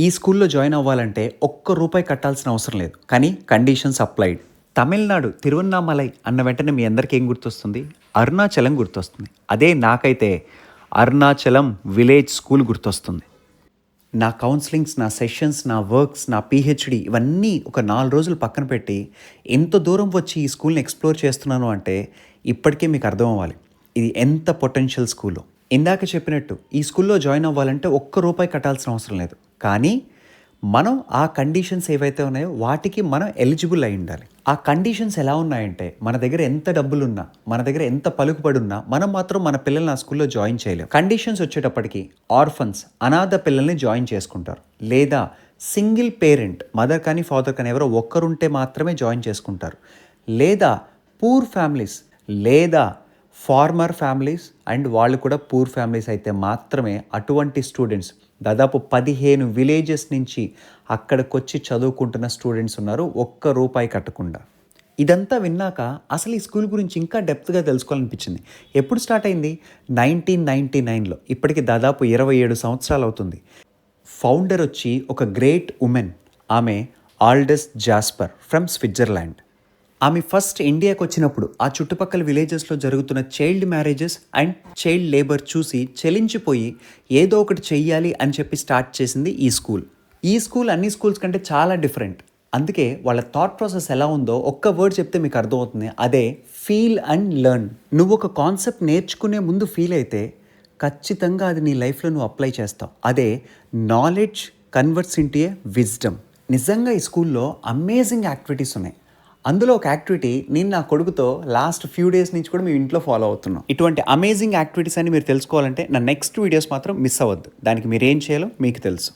ఈ స్కూల్లో జాయిన్ అవ్వాలంటే ఒక్క రూపాయి కట్టాల్సిన అవసరం లేదు, కానీ కండిషన్స్ అప్లైడ్. తమిళనాడు తిరువన్నామలై అన్న వెంటనే మీ అందరికీ ఏం గుర్తొస్తుంది? అరుణాచలం గుర్తొస్తుంది. అదే నాకైతే అరుణాచలం విలేజ్ స్కూల్ గుర్తొస్తుంది. నా కౌన్సిలింగ్స్, నా సెషన్స్, నా వర్క్స్, నా పిహెచ్డి ఇవన్నీ ఒక 4 రోజులు పక్కన పెట్టి ఎంత దూరం వచ్చి ఈ స్కూల్ని ఎక్స్ప్లోర్ చేస్తున్నాను అంటే ఇప్పటికే మీకు అర్థం అవ్వాలి ఇది ఎంత పొటెన్షియల్ స్కూలో. ఇందాక చెప్పినట్టు ఈ స్కూల్లో జాయిన్ అవ్వాలంటే ఒక్క రూపాయి కట్టాల్సిన అవసరం లేదు, కానీ మనం ఆ కండిషన్స్ ఏవైతే ఉన్నాయో వాటికి మనం ఎలిజిబుల్ అయి ఉండాలి. ఆ కండిషన్స్ ఎలా ఉన్నాయంటే మన దగ్గర ఎంత డబ్బులున్నా, మన దగ్గర ఎంత పలుకుబడి ఉన్నా మనం మాత్రం మన పిల్లల్ని ఆ స్కూల్లో జాయిన్ చేయలేం. కండిషన్స్ వచ్చేటప్పటికి ఆర్ఫన్స్, అనాథ పిల్లల్ని జాయిన్ చేసుకుంటారు, లేదా సింగిల్ పేరెంట్, మదర్ కానీ ఫాదర్ కానీ ఎవరో ఒక్కరుంటే మాత్రమే జాయిన్ చేసుకుంటారు, లేదా పూర్ ఫ్యామిలీస్, లేదా ఫార్మర్ ఫ్యామిలీస్ అండ్ వాళ్ళు కూడా పూర్ ఫ్యామిలీస్ అయితే మాత్రమే అటువంటి స్టూడెంట్స్, దాదాపు 15 విలేజెస్ నుంచి అక్కడికొచ్చి చదువుకుంటున్న స్టూడెంట్స్ ఉన్నారు ఒక్క రూపాయి కట్టకుండా. ఇదంతా విన్నాక అసలు ఈ స్కూల్ గురించి ఇంకా డెప్త్గా తెలుసుకోవాలనిపించింది. ఎప్పుడు స్టార్ట్ అయింది? 1999లో. ఇప్పటికి దాదాపు 27 సంవత్సరాలు అవుతుంది. ఫౌండర్ వచ్చి ఒక గ్రేట్ ఉమెన్, ఆమె ఆల్డస్ జాస్పర్ ఫ్రమ్ స్విట్జర్లాండ్. ఆమె ఫస్ట్ ఇండియాకి వచ్చినప్పుడు ఆ చుట్టుపక్కల విలేజెస్లో జరుగుతున్న child marriages and child labour చూసి చలించిపోయి ఏదో ఒకటి చెయ్యాలి అని చెప్పి స్టార్ట్ చేసింది ఈ స్కూల్. ఈ స్కూల్ అన్ని స్కూల్స్ కంటే చాలా డిఫరెంట్. అందుకే వాళ్ళ థాట్ ప్రాసెస్ ఎలా ఉందో ఒక్క వర్డ్ చెప్తే మీకు అర్థమవుతుంది, అదే ఫీల్ అండ్ లెర్న్. నువ్వు ఒక కాన్సెప్ట్ నేర్చుకునే ముందు ఫీల్ అయితే ఖచ్చితంగా అది నీ లైఫ్లో నువ్వు అప్లై చేస్తావు. అదే నాలెడ్జ్ కన్వర్ట్స్ ఇంటూ ఏ విజ్డమ్. నిజంగా ఈ స్కూల్లో అమేజింగ్ యాక్టివిటీస్ ఉన్నాయి. అందులో ఒక యాక్టివిటీ నేను నా కొడుకుతో లాస్ట్ ఫ్యూ డేస్ నుంచి కూడా మేము ఇంట్లో ఫాలో అవుతున్నాం. ఇటువంటి అమేజింగ్ యాక్టివిటీస్ అని మీరు తెలుసుకోవాలంటే నా నెక్స్ట్ వీడియోస్ మాత్రం మిస్ అవ్వద్దు. దానికి మీరు ఏం చేయాలో మీకు తెలుసు.